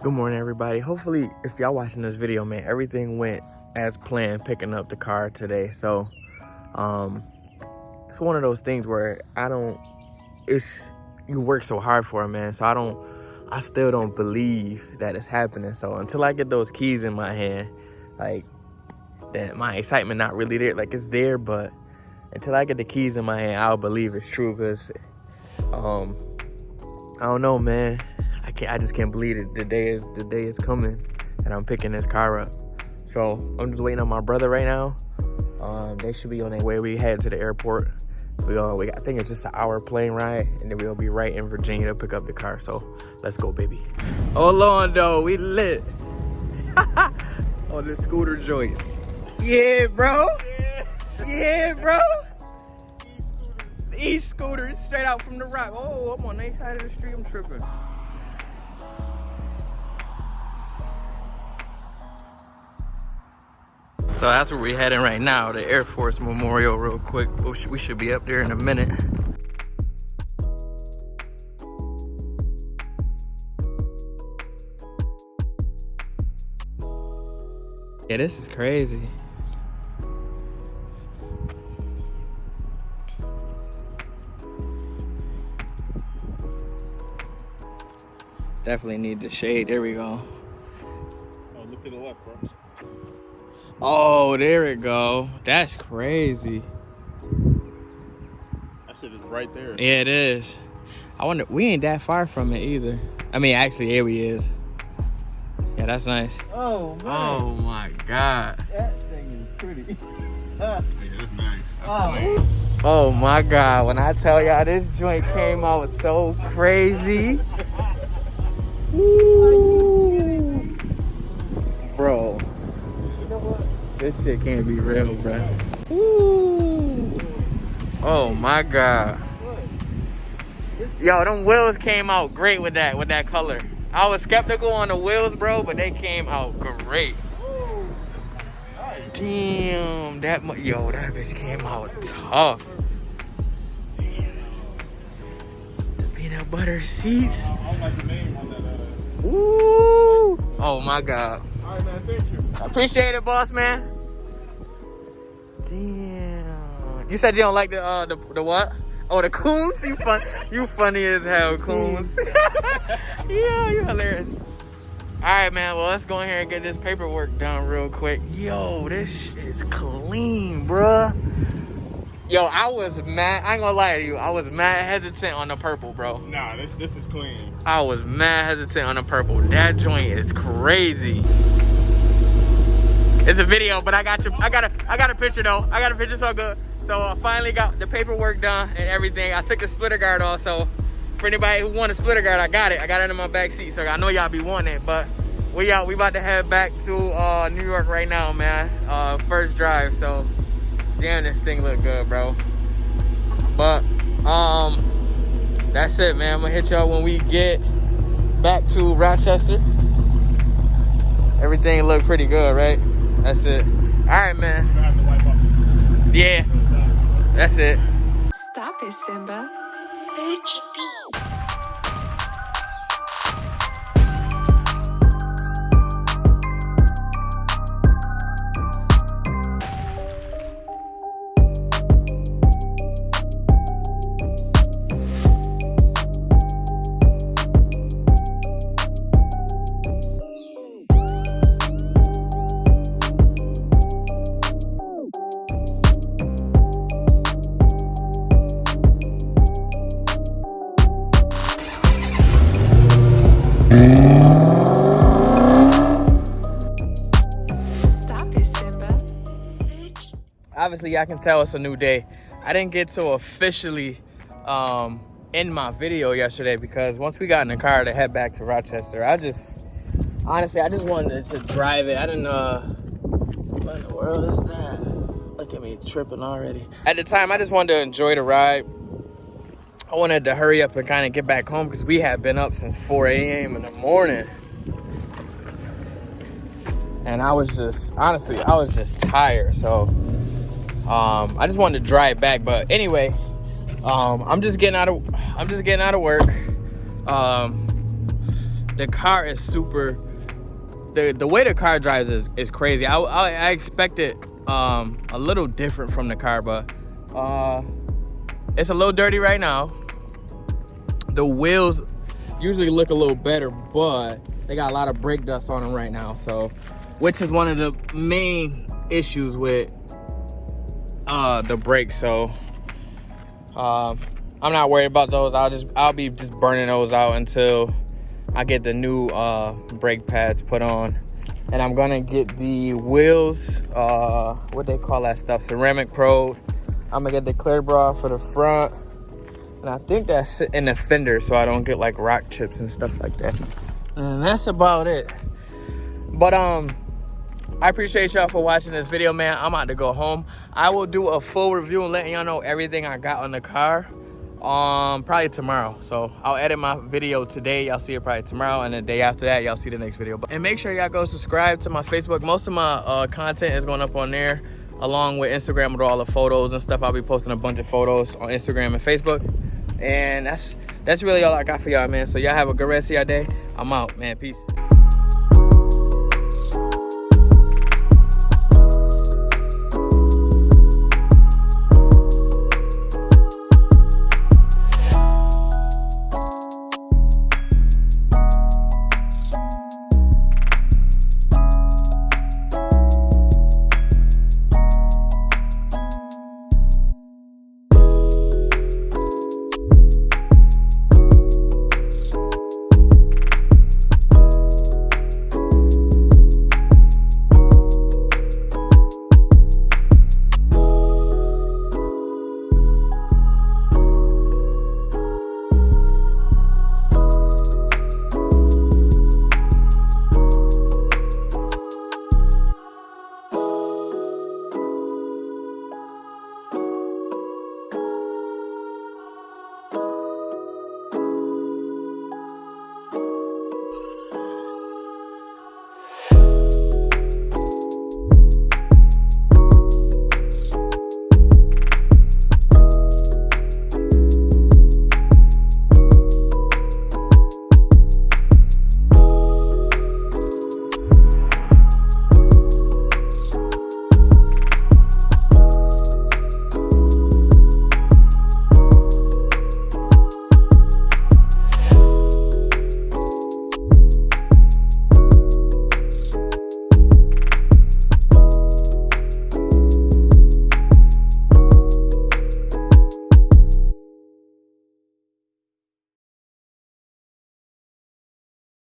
Good morning, everybody. Hopefully, if y'all watching this video, man, everything went as planned picking up the car today. So, it's one of those things where you work so hard for it, man. So I still don't believe that it's happening. So until I get those keys in my hand, like, that my excitement not really there. Like, it's there, but until I get the keys in my hand, I'll believe it's true. Cause, I don't know, man. I just can't believe it. The day is coming, and I'm picking this car up. So I'm just waiting on my brother right now. They should be on their way. We head to the airport. I think it's just an hour plane ride, and then we'll be right in Virginia to pick up the car. So let's go, baby. Hold on, though. We lit on the scooter joints. Yeah, bro. Yeah, bro. E-scooter straight out from the rock. Oh, I'm on the side of the street. I'm tripping. So that's where we're heading right now, the Air Force Memorial, real quick. We should be up there in a minute. Yeah, this is crazy. Definitely need the shade. There we go. Oh, look to the left, bro. Oh, there it go. That's crazy. That shit is right there. Yeah, it is. I wonder, we ain't that far from it either. I mean, actually, here we is. Yeah, that's nice. Oh, man. Oh, my God. That thing is pretty. Yeah, that's nice. That's clean. Oh, my God. When I tell y'all this joint came out so crazy. Woo. Bro. This shit can't be real, bro. Woo. Oh my God. Yo, them wheels came out great with that color. I was skeptical on the wheels, bro, but they came out great. Damn, that bitch came out tough. The peanut butter seats. I don't like the name on that. Ooh. Oh my God. All right, man, thank you. Appreciate it, boss man. Damn. You said you don't like the what? Oh, the coons? You funny as hell, coons. Yeah, you hilarious. All right, man. Well, let's go in here and get this paperwork done real quick. Yo, this shit is clean, bruh. Yo, I was mad. I ain't gonna lie to you. I was mad hesitant on the purple, bro. Nah, this is clean. I was mad hesitant on the purple. That joint is crazy. It's a video, but I got a picture though. I got a picture, so good. So I finally got the paperwork done and everything. I took the splitter guard off, so for anybody who want a splitter guard, I got it. I got it in my back seat, so I know y'all be wanting it. But we out. We about to head back to New York right now, man. First drive. So damn, this thing look good, bro. But that's it, man. I'm gonna hit y'all when we get back to Rochester. Everything look pretty good, right? That's it. All right, man. Yeah, that's it. Stop it, Simba. Obviously, I can tell it's a new day. I didn't get to officially end my video yesterday because once we got in the car to head back to Rochester, I just wanted to drive it. I didn't what in the world is that? Look at me tripping already. At the time, I just wanted to enjoy the ride. I wanted to hurry up and kind of get back home because we had been up since 4 a.m. in the morning. And I was just tired. So I just wanted to drive back. But anyway, I'm just getting out of work. the car is super, the way the car drives is crazy. I expected a little different from the car, but it's a little dirty right now. The wheels usually look a little better, but they got a lot of brake dust on them right now, so which is one of the main issues with the brakes. So I'm not worried about those. I'll be just burning those out until I get the new brake pads put on. And I'm gonna get the wheels, what they call that stuff, ceramic pro. I'm gonna get the clear bra for the front, and I think that's in the fender so I don't get like rock chips and stuff like that. And that's about it. But I appreciate y'all for watching this video, man. I'm about to go home. I will do a full review and letting y'all know everything I got on the car probably tomorrow. So I'll edit my video today, y'all see it probably tomorrow, and the day after that y'all see the next video. And make sure y'all go subscribe to my Facebook. Most of my content is going up on there, along with Instagram with all the photos and stuff. I'll be posting a bunch of photos on Instagram and Facebook. And that's really all I got for y'all, man. So y'all have a good rest of your day. I'm out, man. Peace.